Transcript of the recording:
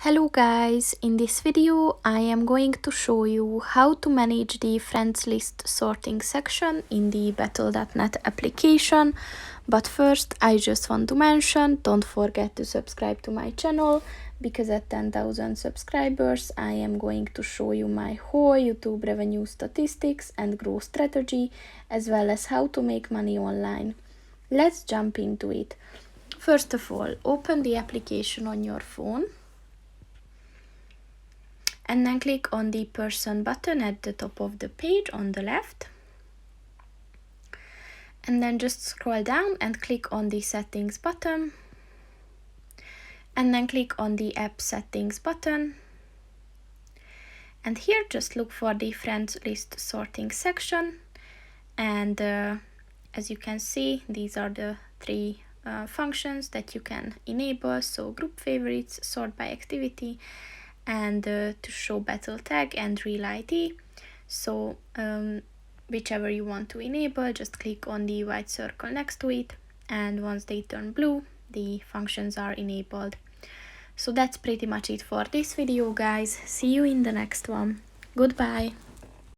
Hello guys, in this video I am going to show you how to manage the friends list sorting section in the Battle.net application. But first I just want to mention, don't forget to subscribe to my channel, because at 10,000 subscribers I am going to show you my whole YouTube revenue statistics and growth strategy, as well as how to make money online. Let's jump into it. First of all, open the application on your phone. And then click on the person button at the top of the page on the left. And then just scroll down and click on the settings button. And then click on the app settings button. And here just look for the friends list sorting section. And as you can see, these are the three functions that you can enable. So group favorites, sort by activity, and to show battle tag and real ID. So whichever you want to enable, just click on the white circle next to it, and once they turn blue, the functions are enabled. So that's pretty much it for this video, guys. See you in the next one. Goodbye.